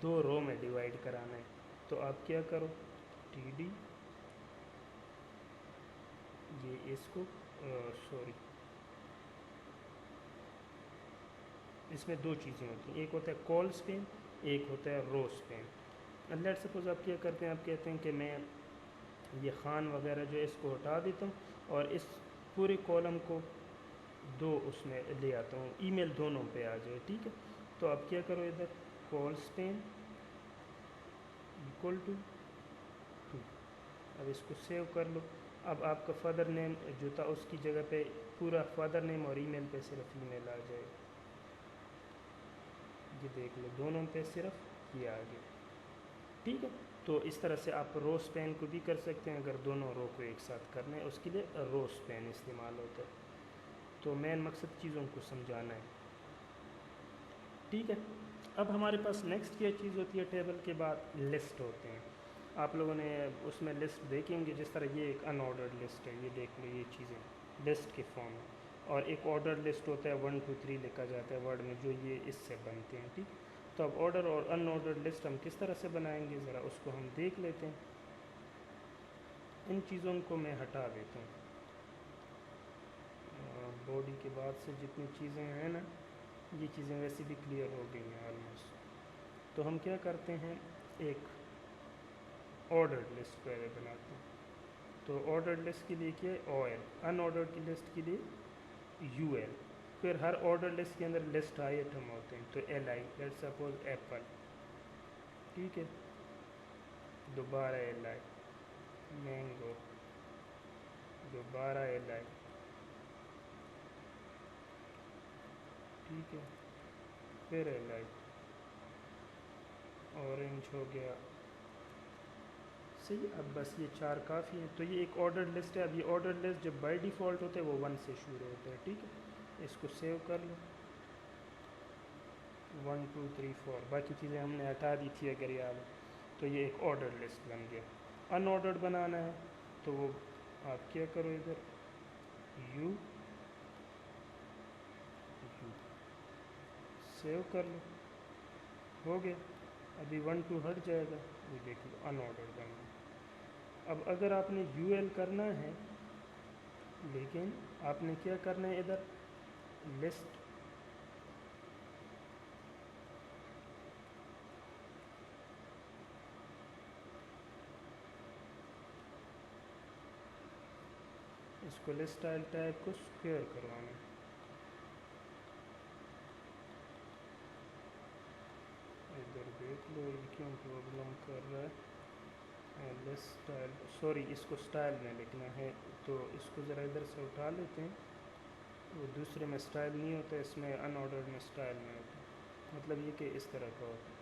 دو رو میں ڈیوائڈ کرانا ہے۔ تو آپ کیا کرو، ٹی ڈی، یہ اس کو سوری، اس میں دو چیزیں ہوتی ہیں، ایک ہوتا ہے کال اسپین، ایک ہوتا ہے رو اسپین۔ لیٹ سپوز آپ کیا کرتے ہیں، آپ کہتے ہیں کہ میں یہ خان وغیرہ جو ہے اس کو ہٹا دیتا ہوں اور اس پورے کالم کو دو اس میں لے آتا ہوں، ای میل دونوں پہ آ جائے، ٹھیک ہے۔ تو آپ کیا کرو، ادھر کال اسپین ایکول ٹو 2، اب اس کو سیو کر لو۔ اب آپ کا فادر نیم جو تھا اس کی جگہ پہ پورا فادر نیم اور ای میل پہ صرف ای میل آ جائے، یہ دیکھ لو دونوں پہ صرف یہ آ گیا، ٹھیک ہے۔ تو اس طرح سے آپ رو اسپین کو بھی کر سکتے ہیں، اگر دونوں رو کو ایک ساتھ کرنا ہے اس کے لیے رو اسپین استعمال ہوتا ہے۔ تو مین مقصد چیزوں کو سمجھانا ہے، ٹھیک ہے۔ اب ہمارے پاس نیکسٹ کیا چیز ہوتی ہے، ٹیبل کے بعد لسٹ ہوتے ہیں۔ آپ لوگوں نے اس میں لسٹ دیکھیں گے، جس طرح یہ ایک ان آرڈرڈ لسٹ ہے، یہ دیکھ لو یہ چیزیں لسٹ کے فارم میں، اور ایک آرڈر لسٹ ہوتا ہے 1 2 3 لکھا جاتا ہے ورڈ میں، جو یہ اس سے بنتے ہیں، ٹھیک۔ تو اب آرڈر اور ان آرڈرڈ لسٹ ہم کس طرح سے بنائیں گے، ذرا اس کو ہم دیکھ لیتے ہیں۔ ان چیزوں کو میں ہٹا دیتا ہوں، باڈی کے بعد سے جتنی چیزیں ہیں نا، یہ چیزیں ویسے بھی کلیئر ہو گئی ہیں آلموسٹ۔ تو ہم کیا کرتے ہیں، ایک آرڈرڈ لسٹ پہلے بناتے ہیں۔ تو آرڈرڈ لسٹ کے لیے کیا ہے، او ایل، ان آرڈرڈ کی لسٹ کے لیے یو ایل، پھر ہر آرڈر لسٹ کے اندر لسٹ آئٹم ہوتے ہیں، تو ایل آئی، لیٹ سپوز ایپل، ٹھیک ہے، دوبارہ ایل آئی، مینگو، دوبارہ ایل آئی، ٹھیک ہے، پھر ایل آئی، اورنج ہو گیا، صحیح۔ اب بس یہ چار کافی ہیں۔ تو یہ ایک آرڈر لسٹ ہے۔ اب یہ آرڈر لسٹ جب بائی ڈیفالٹ ہوتا ہے وہ 1 سے شروع ہوتا ہے، ٹھیک ہے۔ اس کو سیو کر لو، 1 2 3 4، باقی چیزیں ہم نے ہٹا دی تھی اگر یاد ہے۔ تو یہ ایک آرڈر لسٹ بن گیا۔ ان آرڈرڈ بنانا ہے تو وہ آپ کیا کرو، ادھر یو سیو کر لو، ہو گیا۔ ابھی 1 2 ہٹ جائے گا، یہ دیکھ لو ان آرڈرڈ بن گیا۔ اب اگر آپ نے یو ایل کرنا ہے، لیکن آپ نے کیا کرنا ہے، ادھر لسٹ، اس کو لسٹ اسٹائل ٹیب کو اسکوئر کروانا ہے۔ ادھر دیکھ لو یہ کیوں پرابلم کر رہا ہے، لسٹ اسٹائل، سوری اس کو اسٹائل میں لکھنا ہے، تو اس کو ذرا ادھر سے اٹھا لیتے ہیں۔ وہ دوسرے میں اسٹائل نہیں ہوتا، اس میں ان آرڈرڈ میں اسٹائل میں ہوتا ہے، مطلب یہ کہ اس طرح کا ہوتا ہے۔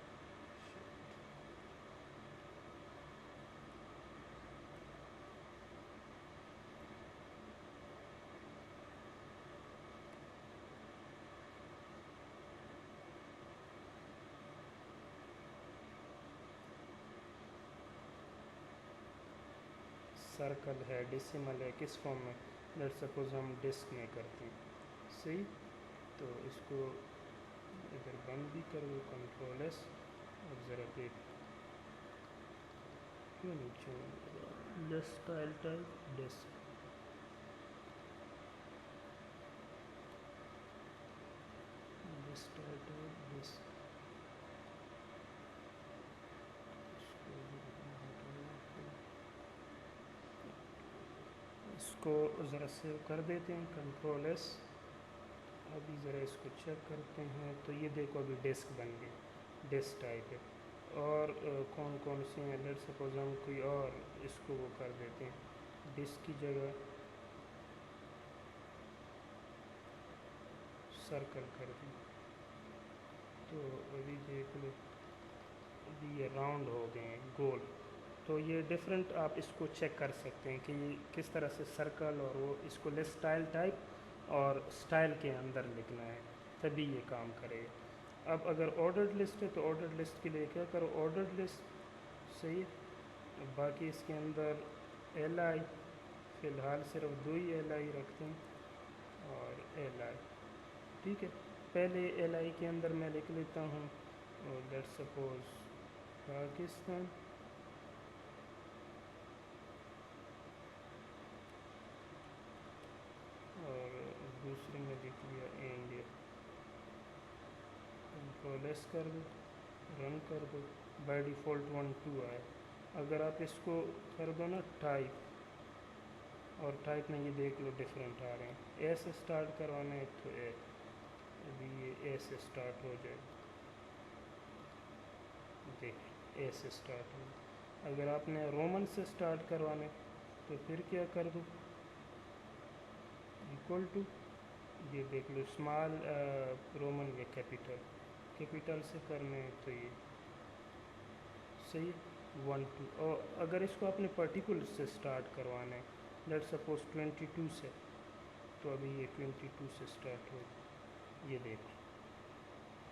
سرکل ہے، ڈیسیمل ہے، کس فارم میں، لیٹ سپوز ہم ڈسک میں کرتے ہیں، صحیح۔ تو اس کو ادھر بند بھی کر دو، کنٹرول ایس، اور ذرا دیکھ کیوں نیچے list style type disc, list style type disc, اس کو ذرا سیو کر دیتے ہیں، کنٹرول ایس۔ ابھی ذرا اس کو چیک کرتے ہیں، تو یہ دیکھو ابھی ڈسک بن گئی، ڈسک ٹائپ ہے۔ اور کون کون سی ہیں، لیٹ سپوز ہم کوئی اور اس کو وہ کر دیتے ہیں، ڈسک کی جگہ سرکل کر دیں، تو ابھی دیکھ لو ابھی یہ راؤنڈ ہو گئے ہیں، گول۔ تو یہ ڈفرینٹ آپ اس کو چیک کر سکتے ہیں کہ یہ کس طرح سے سرکل اور وہ اس کو لسٹ اسٹائل ٹائپ اور اسٹائل کے اندر لکھنا ہے، تبھی یہ کام کرے گا۔ اب اگر آرڈرڈ لسٹ ہے تو آرڈرڈ لسٹ کے لیے کیا کرو، آرڈرڈ لسٹ صحیح ہے، باقی اس کے اندر ایل آئی فی الحال صرف 2 ہی ایل آئی رکھتے ہیں اور ایل آئی، ٹھیک ہے۔ پہلے ایل آئی کے اندر میں لکھ لیتا ہوں لیٹ سپوز پاکستان، اور دوسرے میں لکھ لیا انڈیا، کنٹرول ایس کر دو، رن کر دو، بائی ڈیفالٹ 1 2 آئے۔ اگر آپ اس کو کر دو نا ٹائپ، اور ٹائپ میں یہ دیکھ لو ڈفرینٹ آ رہے ہیں، اے سے اسٹارٹ کروانا ہے تو اے، ابھی یہ اے سے اسٹارٹ ہو جائے، دیکھ اے سے اسٹارٹ ہو جائے۔ اگر آپ نے رومن سے اسٹارٹ کروانا ہے تو پھر کیا کر دو، ایکول ٹو، یہ دیکھ لو اسمال رومن یا کیپیٹل سے کرنے ہیں تو یہ صحیح 1 2، اور اگر اس کو اپنے پرٹیکولر سے اسٹارٹ کروانا ہے لیٹ سپوز 22 سے، تو ابھی یہ 22 سے اسٹارٹ ہو، یہ دیکھو۔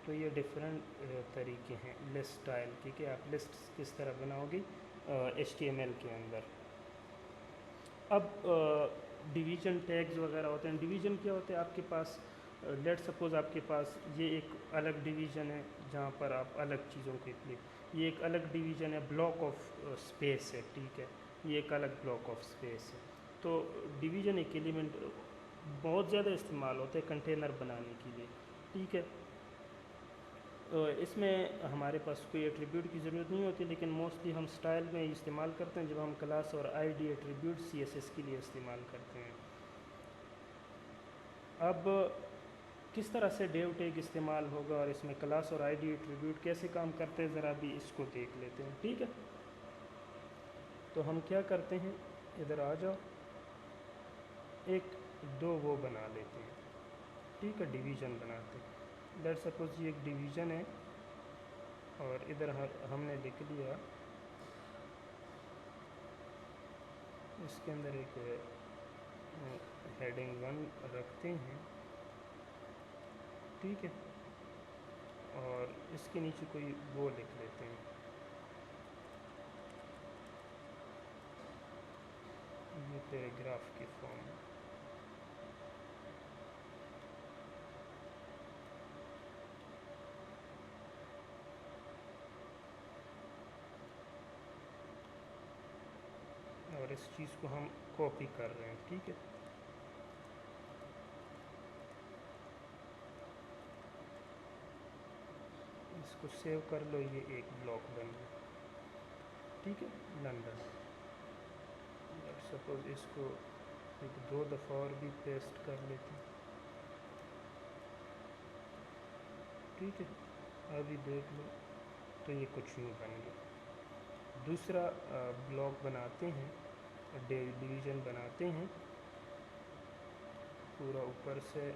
تو یہ ڈفرینٹ طریقے ہیں لسٹ اسٹائل کی کہ آپ لسٹ کس طرح بناؤ گی ایچ ٹی ایم ایل کے اندر۔ اب ڈویژن ٹیگز وغیرہ ہوتے ہیں، ڈویژن کیا ہوتے ہیں آپ کے پاس، لیٹ سپوز آپ کے پاس یہ ایک الگ ڈویژن ہے جہاں پر آپ الگ چیزوں کے لیے، یہ ایک الگ ڈویژن ہے، بلاک آف اسپیس ہے، ٹھیک ہے، یہ ایک الگ بلاک آف اسپیس ہے۔ تو ڈویژن ایک ایلیمنٹ بہت زیادہ استعمال ہوتے ہیں کنٹینر بنانے کے لیے، ٹھیک ہے۔ اس میں ہمارے پاس کوئی ایٹریبیوٹ کی ضرورت نہیں ہوتی، لیکن موسٹلی ہم اسٹائل میں استعمال کرتے ہیں جب ہم کلاس اور I D attribute C S S کے لیے استعمال کرتے ہیں۔ اب کس طرح سے ڈیو ٹیگ استعمال ہوگا اور اس میں کلاس اور آئی ڈی ایٹریبیوٹ کیسے کام کرتے ہیں، ذرا بھی اس کو دیکھ لیتے ہیں، ٹھیک ہے۔ تو ہم کیا کرتے ہیں، ادھر آ جاؤ، ایک دو وہ بنا لیتے ہیں، ٹھیک ہے، ڈویژن بناتے ہیں۔ لیٹ سپوز یہ ایک ڈویژن ہے اور ادھر ہم نے لکھ لیا، اس کے اندر ایک ہیڈنگ 1 رکھتے ہیں، ٹھیک ہے، اور اس کے نیچے کوئی وہ لکھ لیتے ہیں، یہ پیراگراف کی فارم ہے۔ اور اس چیز کو ہم کاپی کر رہے ہیں، ٹھیک ہے۔ اس کو سیو کر لو، یہ ایک بلاک بن گیا، ٹھیک ہے، لنڈن۔ سپوز اس کو ایک 2 دفعہ اور بھی پیسٹ کر لیتے ہیں، ٹھیک ہے، ابھی دیکھ لو تو یہ کچھ یوں بن گیا۔ دوسرا بلاک بناتے ہیں، ڈویژن بناتے ہیں پورا اوپر سے،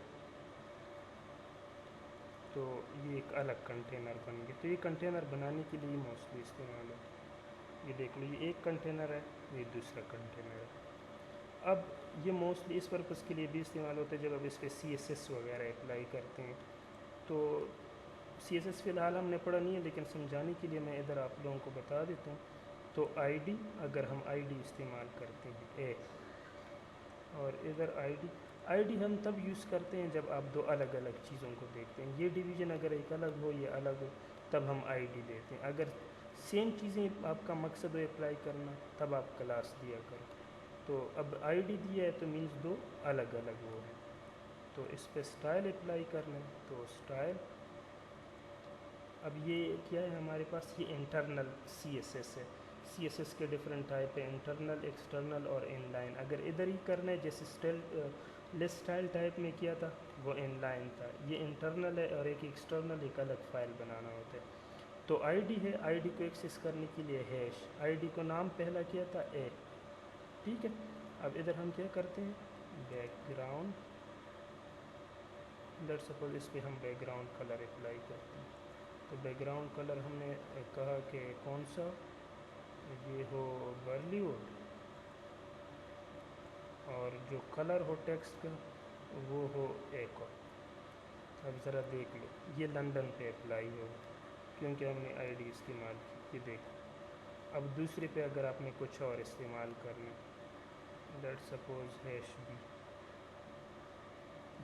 تو یہ ایک الگ کنٹینر بن گیا۔ تو یہ کنٹینر بنانے کے لیے موسٹلی استعمال ہوتا ہے، یہ دیکھ لو، یہ ایک کنٹینر ہے، یہ دوسرا کنٹینر ہے۔ اب یہ موسٹلی اس پرپس کے لیے بھی استعمال ہوتا ہے جب آپ اس پہ سی ایس ایس وغیرہ اپلائی کرتے ہیں۔ تو سی ایس ایس فی الحال ہم نے پڑھا نہیں ہے، لیکن سمجھانے کے لیے میں ادھر آپ لوگوں کو بتا دیتا ہوں۔ تو آئی ڈی، اگر ہم آئی ڈی استعمال کرتے ہیں اے، اور ادھر آئی ڈی ہم تب یوز کرتے ہیں جب آپ دو الگ الگ چیزوں کو دیکھتے ہیں، یہ ڈویژن اگر ایک الگ ہو، یہ الگ ہو، تب ہم آئی ڈی دیتے ہیں۔ اگر سیم چیزیں آپ کا مقصد ہو اپلائی کرنا، تب آپ کلاس دیا کرو۔ تو اب آئی ڈی دیا ہے تو مینس دو الگ الگ وہ ہیں۔ تو اس پہ اسٹائل اپلائی کرنا ہے، تو اسٹائل، اب یہ کیا ہے ہمارے پاس، یہ انٹرنل سی ایس ایس ہے۔ سی ایس ایس کے ڈفرینٹ ٹائپ ہیں، انٹرنل، ایکسٹرنل اور ان لائن۔ اگر ادھر ہی کرنا ہے جیسے لسٹ اسٹائل ٹائپ میں کیا تھا وہ ان لائن تھا، یہ انٹرنل ہے، اور ایک ایکسٹرنل، ایک الگ فائل بنانا ہوتا ہے۔ تو آئی ڈی ہے، آئی ڈی کو ایکسیس کرنے کے لیے ہیش، آئی ڈی کو نام پہلا کیا تھا اے، ٹھیک ہے۔ اب ادھر ہم کیا کرتے ہیں، بیک گراؤنڈ، لیٹ سپوز اس پہ ہم بیک گراؤنڈ کلر اپلائی کرتے ہیں۔ تو بیک گراؤنڈ کلر ہم نے کہا کہ کون سا، یہ ہو برلی ووڈ، اور جو کلر ہو ٹیکسٹ کا وہ ہو ایک اور. اب ذرا دیکھ لو یہ لندن پہ اپلائی ہوگا کیونکہ ہم نے آئی ڈی استعمال کی. یہ دیکھو اب دوسرے پہ اگر آپ نے کچھ اور استعمال کرنا، لیٹ سپوز ہیش بی،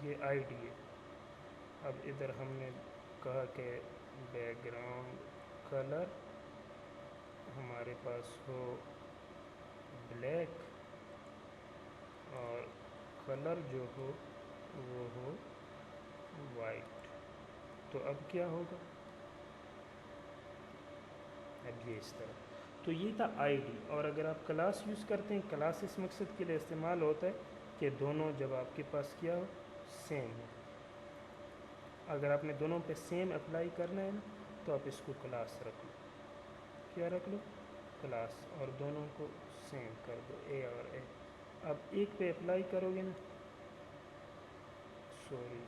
یہ آئی ڈی ہے. اب ادھر ہم نے کہا کہ بیک گراؤنڈ کلر ہمارے پاس ہو بلیک، اور کلر جو ہو وہ ہو وائٹ. تو اب کیا ہوگا، اب یہ اس طرح. تو یہ تھا آئی ڈی. اور اگر آپ کلاس یوز کرتے ہیں، کلاس اس مقصد کے لیے استعمال ہوتا ہے کہ دونوں جب آپ کے پاس کیا ہو سیم ہے. اگر آپ نے دونوں پہ سیم اپلائی کرنا ہے نا تو آپ اس کو کلاس رکھ لو. کیا رکھ لو، کلاس، اور دونوں کو سیم کر دو اے اور اے. اب ایک پہ اپلائی کرو گے نا، سوری،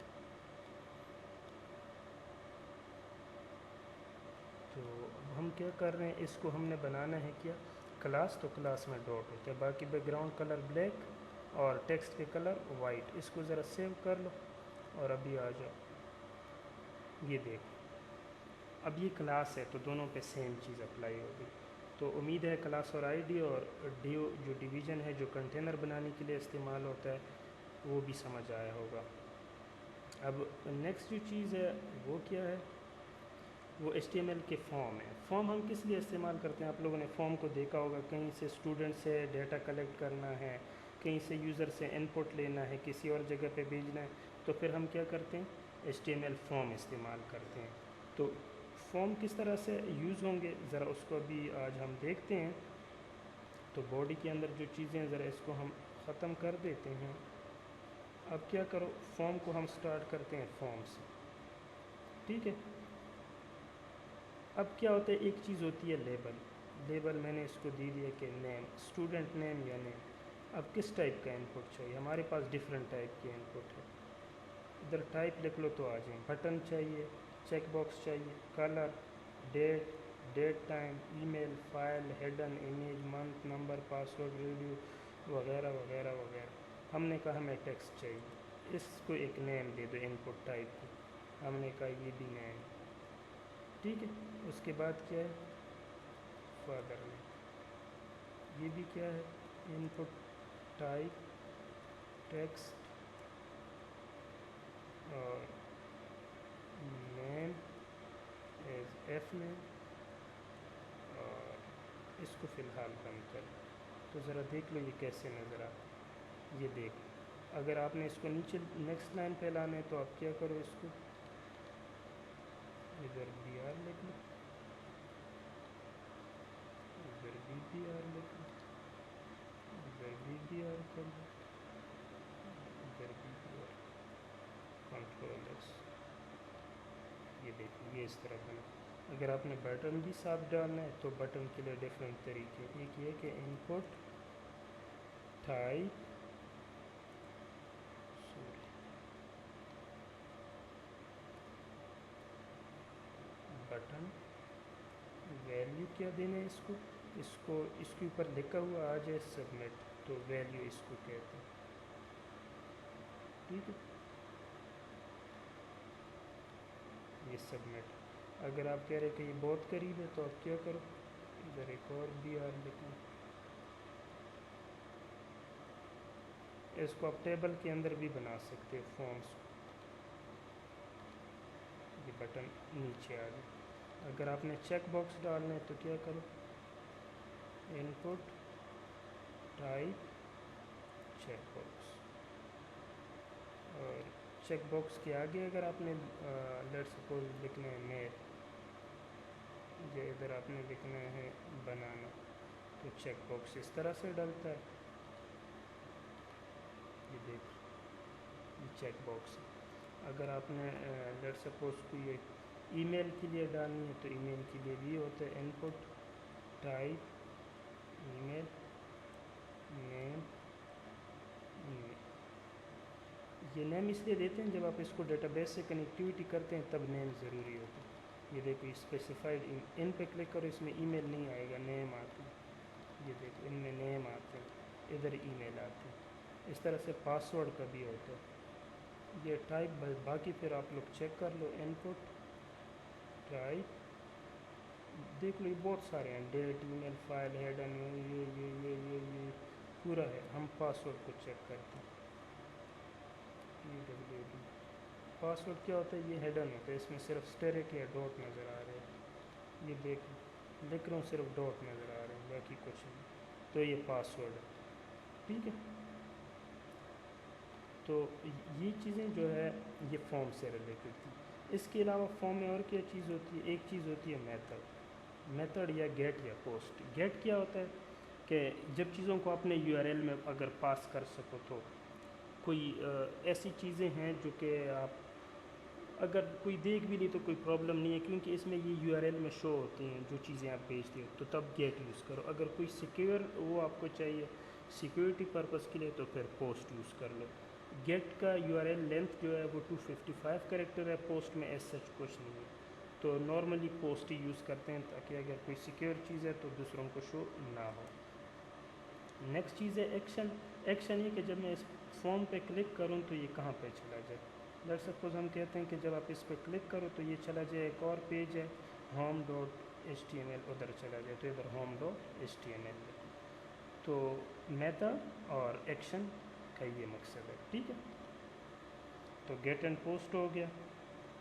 تو اب ہم کیا کر رہے ہیں، اس کو ہم نے بنانا ہے کیا کلاس. تو کلاس میں ڈاٹ ہوتا ہے، باقی بیک گراؤنڈ کلر بلیک اور ٹیکسٹ کے کلر وائٹ. اس کو ذرا سیو کر لو اور ابھی آ جاؤ. یہ دیکھو اب یہ کلاس ہے تو دونوں پہ سیم چیز اپلائی ہوگی. تو امید ہے کلاس اور آئی ڈی اور ڈیو جو ڈویژن ہے جو کنٹینر بنانے کے لیے استعمال ہوتا ہے وہ بھی سمجھ آیا ہوگا. اب نیکسٹ جو چیز ہے وہ کیا ہے، وہ ایچ ٹی ایم ایل کے فارم ہے. فارم ہم کس لیے استعمال کرتے ہیں، آپ لوگوں نے فارم کو دیکھا ہوگا، کہیں سے اسٹوڈنٹ سے ڈیٹا کلیکٹ کرنا ہے، کہیں سے یوزر سے ان پٹ لینا ہے، کسی اور جگہ پہ بھیجنا ہے، تو پھر ہم کیا کرتے ہیں H T M L form استعمال کرتے ہیں. تو فارم کس طرح سے یوز ہوں گے ذرا اس کو بھی آج ہم دیکھتے ہیں. تو باڈی کے اندر جو چیزیں ذرا اس کو ہم ختم کر دیتے ہیں. اب کیا کرو، فارم کو ہم سٹارٹ کرتے ہیں فارم سے، ٹھیک ہے. اب کیا ہوتا ہے، ایک چیز ہوتی ہے لیبل. لیبل میں نے اس کو دی ہے کہ نیم، اسٹوڈنٹ نیم یا نیم. اب کس ٹائپ کا ان پٹ چاہیے، ہمارے پاس ڈفرینٹ ٹائپ کے ان پٹ ہے. ادھر ٹائپ لکھ لو تو آ جائیں. بٹن چاہیے، چیک باکس چاہیے، colour, date, date time, email, file, hidden, image, month, number, password, review وغیرہ وغیرہ وغیرہ. ہم نے کہا ہمیں ٹیکسٹ چاہیے، اس کو ایک نیم دے دو ان پٹ ٹائپ کو. ہم نے کہا یہ بھی نیم، ٹھیک ہے. اس کے بعد کیا ہے، فادر نیم. یہ بھی کیا ہے، ان پٹ ٹائپ ٹیکسٹ، اور نیم ایز ایف نیم، اور اس کو فی الحال بند کر. تو ذرا دیکھ لو یہ کیسے نظر آ. یہ دیکھ، اگر آپ نے اس کو نیچے نیکسٹ لائن پہ لانا ہے تو آپ کیا کرو، اس کو ادھر بی آر لکھ لو، ادھر بی آر لکھ لو، ادھر بی آر کر لو، ادھر بی آر، کنٹرول ایس. یہ دیکھیں یہ اس طرح بنا. اگر آپ نے بٹن بھی ساتھ ڈالنا ہے تو بٹن کے لیے ڈفرینٹ طریقے. ایک یہ کہ ان پٹ ٹائپ، بٹن ویلیو کیا دینا ہے اس کو اس کے اوپر لکھا ہوا آ جائے سبمٹ، تو ویلیو اس کو کہتے ہیں، ٹھیک ہے. یہ سبمٹ. اگر آپ کہہ رہے کہ یہ بہت قریب ہے تو آپ کیا کرو، ادھر ایک اور بی آر لکھنا. اس کو آپ ٹیبل کے اندر بھی بنا سکتے ہیں فارمس کو. یہ بٹن نیچے آ جائے. اگر آپ نے چیک باکس ڈالنا ہے تو کیا کرو، ان پٹ ٹائپ چیک باکس. اور چیک باکس کے آگے اگر آپ نے لیٹ سپوز لکھنا ہے میل، یہ ادھر آپ نے لکھنا ہے بنانا، تو چیک باکس اس طرح سے ڈلتا ہے. یہ دیکھ یہ چیک باکس ہے. اگر آپ نے لیٹ سپوز کو یہ ای میل کے لیے ڈالنی ہے تو ای میل کے لیے بھی ہوتا ہے ان پٹ ٹائپ ای میل نیم. یہ نیم اس لیے دیتے ہیں جب آپ اس کو ڈیٹا بیس سے کنیکٹیویٹی کرتے ہیں تب نیم ضروری ہوتا ہے. یہ دیکھو اسپیسیفائڈ ان پہ کلک کرو، اس میں ای میل نہیں آئے گا، نیم آتی ہے. یہ دیکھیں ان میں نیم آتے ہیں، ادھر ای میل آتے ہیں، اس طرح سے پاسورڈ کا بھی ہوتا ہے۔ یہ ٹائپ باقی پھر آپ لوگ چیک کر لو، ان پٹ ٹائپ دیکھ لو، یہ بہت سارے ہیں، ڈیٹ، ای میل، فائل، ہیڈن، یہ پورا ہے۔ ہم پاسورڈ کو چیک کرتے ہیں، PWD پاسورڈ کیا ہوتا ہے؟ یہ ہیڈن ہوتا ہے، اس میں صرف اسٹیرک یا ڈاٹ نظر آ رہے ہیں، یہ دیکھ رہا ہوں صرف ڈاٹ نظر آ رہے ہیں، باقی کچھ نہیں، تو یہ پاسورڈ ہے، ٹھیک ہے۔ تو یہ چیزیں جو ہے یہ فارم سے ریلیٹڈ تھی۔ اس کے علاوہ فارم میں اور کیا چیز ہوتی ہے؟ ایک چیز ہوتی ہے میتھڈ یا گیٹ یا پوسٹ۔ گیٹ کیا ہوتا ہے کہ جب چیزوں کو اپنے URL میں اگر پاس کر سکو تو کوئی ایسی چیزیں ہیں جو کہ آپ اگر کوئی دیکھ بھی لی تو کوئی پرابلم نہیں ہے، کیونکہ اس میں یہ URL میں شو ہوتی ہیں جو چیزیں آپ بھیجتے ہو، تو تب گیٹ یوز کرو۔ اگر کوئی سیکیور وہ آپ کو چاہیے سیکیورٹی پرپس کے لیے تو پھر پوسٹ یوز کر لو۔ گیٹ کا URL لینتھ جو ہے وہ 255 کریکٹر ہے، پوسٹ میں ایز سچ کچھ نہیں ہے، تو نارملی پوسٹ ہی یوز کرتے ہیں تاکہ اگر کوئی سیکیور چیز ہے تو دوسروں کو شو نہ ہو۔ نیکسٹ چیز ہے ایکشن۔ ایکشن یہ کہ جب میں اس فارم پہ کلک کروں تو یہ کہاں پہ چلا جائے۔ لیٹس سپوز ہم کہتے ہیں کہ جب آپ اس پہ کلک کرو تو یہ چلا جائے، ایک اور پیج ہے home.html، ادھر چلا جائے، تو ادھر home.html ہے۔ تو میتھڈ اور ایکشن کا یہ مقصد ہے، ٹھیک ہے۔ تو گیٹ اینڈ پوسٹ ہو گیا،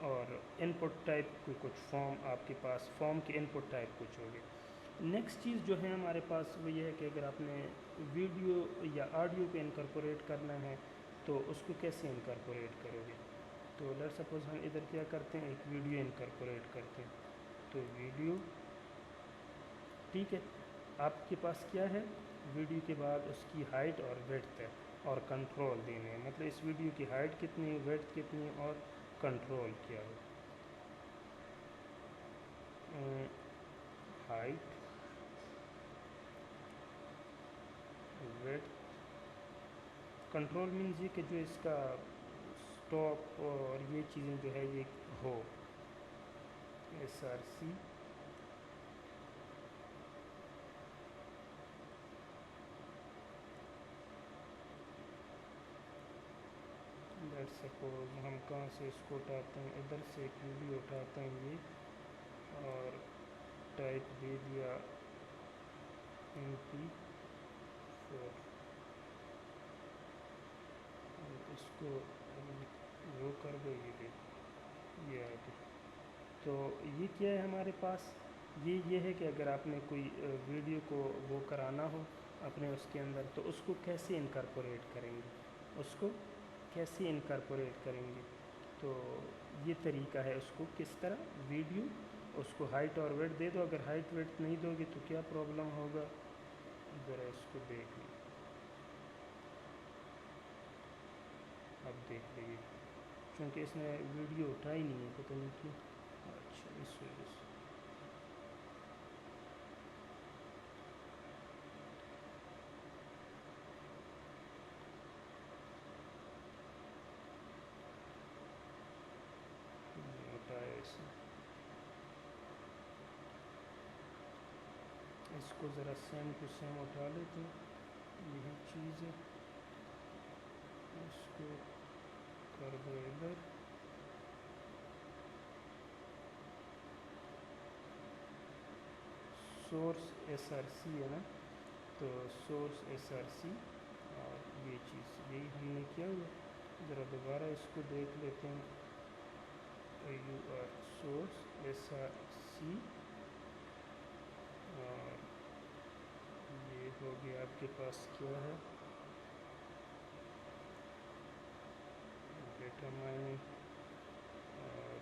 اور ان پٹ ٹائپ کوئی کچھ فارم آپ کے پاس، فارم کے ان پٹ ٹائپ کچھ ہو گیا۔ نیکسٹ چیز جو ہے ہمارے پاس وہ یہ ہے کہ اگر آپ نے ویڈیو یا آڈیو کو انکارپوریٹ کرنا ہے تو اس کو کیسے انکارپوریٹ کرو گے؟ تو لیٹ سپوز ہم ادھر کیا کرتے ہیں، ایک ویڈیو انکارپوریٹ کرتے ہیں، تو ویڈیو، ٹھیک ہے، آپ کے پاس کیا ہے، ویڈیو کے بعد اس کی ہائٹ اور ویڈتھ ہے اور کنٹرول دینے ہیں، مطلب اس ویڈیو کی ہائٹ کتنی ہے، ویڈتھ کتنی ہے اور کنٹرول کیا ہے۔ ہائٹ، ویڈتھ، کنٹرول مینز یہ کہ جو اس کا اسٹاپ اور یہ چیزیں جو ہے یہ ہو، SRC لیٹ سپوز ہم کہاں سے اس کو اٹھاتے ہیں، ادھر سے ایک ویڈیو اٹھاتے ہیں یہ، اور ٹائپ دے دیا MP4، اس کو وہ کر دو، یہ آ گیا۔ تو یہ کیا ہے ہمارے پاس، یہ ہے کہ اگر آپ نے کوئی ویڈیو کو وہ کرانا ہو اپنے اس کے اندر تو اس کو کیسے انکارپوریٹ کریں گے، اس کو کیسے انکارپوریٹ کریں گے، تو یہ طریقہ ہے اس کو کس طرح، ویڈیو اس کو ہائٹ اور ویڈتھ دے دو، اگر ہائٹ ویڈتھ نہیں دو گے تو کیا پرابلم ہوگا، ذرا اس کو دیکھ لیں، اب دیکھ لیجیے، چونکہ اس نے ویڈیو اٹھائی نہیں ہے، پتہ نہیں کیوں، اچھا اس وجہ سے اٹھایا اس نے۔ اس کو ذرا سیم ٹو سیم اٹھا لیتے ہیں، یہی چیز ہے، اس کو کر دو ادھر، سورس SRC ہے نا، تو سورس SRC اور یہ چیز یہی ہم نے کیا ہوا، ذرا دوبارہ اس کو دیکھ لیتے ہیں، سورس SRC، اور یہ ہو گیا آپ کے پاس کیا ہے، ڈیٹا مائننگ، اور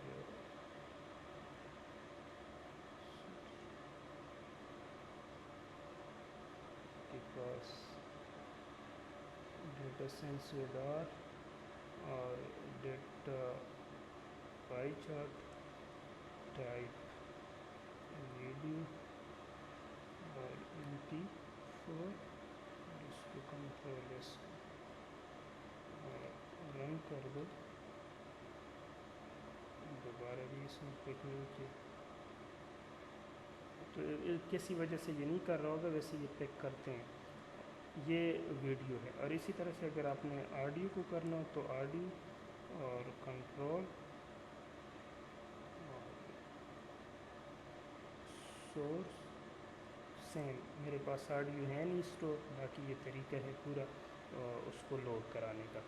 کے پاس ڈیٹا سینس ریڈار اور data pie chart, type video اور MP4، اور اس کو کنٹرول اس اور رن کر دو، دوبارہ بھی اس میں پک نہیں کیا، تو کسی وجہ سے یہ نہیں کر رہا ہوگا، ویسے یہ پک کرتے ہیں. یہ ویڈیو ہے. اور اسی طرح سے اگر آپ نے آڈیو کو کرنا ہو تو آڈیو اور کنٹرول سورس سیم. میرے پاس آڈیو ہے نہیں اسٹور، باقی یہ طریقہ ہے پورا اس کو لوڈ کرانے کا.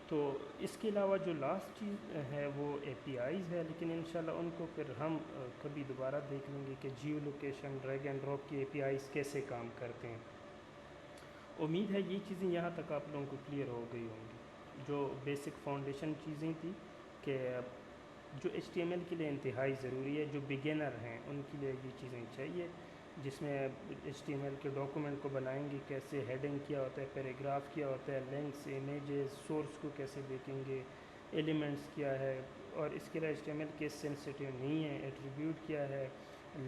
تو اس کے علاوہ جو لاسٹ چیز ہے وہ اے پی آئیز ہے، لیکن انشاءاللہ ان کو پھر ہم کبھی دوبارہ دیکھ لیں گے کہ geo location drag and drop کی اے پی آئیز کیسے کام کرتے ہیں. امید ہے یہ چیزیں یہاں تک آپ لوگوں کو کلیئر ہو گئی ہوں گی. جو بیسک فاؤنڈیشن چیزیں تھیں کہ جو ایچ ٹی ایم ایل کے لیے انتہائی ضروری ہے، جو بگنر ہیں ان کے لیے یہ چیزیں چاہیے، جس میں ایچ ٹی ایم ایل کے ڈاکومنٹ کو بنائیں گے کیسے، ہیڈنگ کیا ہوتا ہے، پیراگراف کیا ہوتا ہے، لنکس، امیجز، سورس کو کیسے دیکھیں گے، ایلیمنٹس کیا ہے، اور اس کے علاوہ H T M L case sensitive نہیں ہے، ایٹریبیوٹ کیا ہے،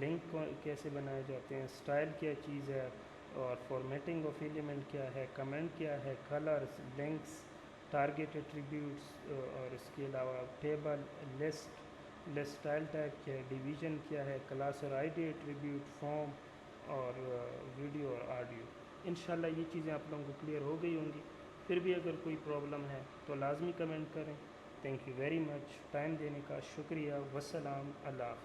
لنک کیسے بنائے جاتے ہیں، اسٹائل کیا چیز ہے، اور فارمیٹنگ آف ایلیمنٹ کیا ہے، کمنٹ کیا ہے، کلرز، لنکس، ٹارگیٹ ایٹریبیوٹس، اور اس کے علاوہ ٹیبل، لسٹ اسٹائل ٹائپ کیا ہے، ڈیویژن کیا ہے، کلاس اور آئی ڈی ایٹریبیوٹ، فارم، اور ویڈیو اور آڈیو. انشاءاللہ یہ چیزیں آپ لوگوں کو کلیئر ہو گئی ہوں گی. پھر بھی اگر کوئی پرابلم ہے تو لازمی کمنٹ کریں. Thank you very much. Time دینے کا شکریہ. والسلام. اللہ حافظ.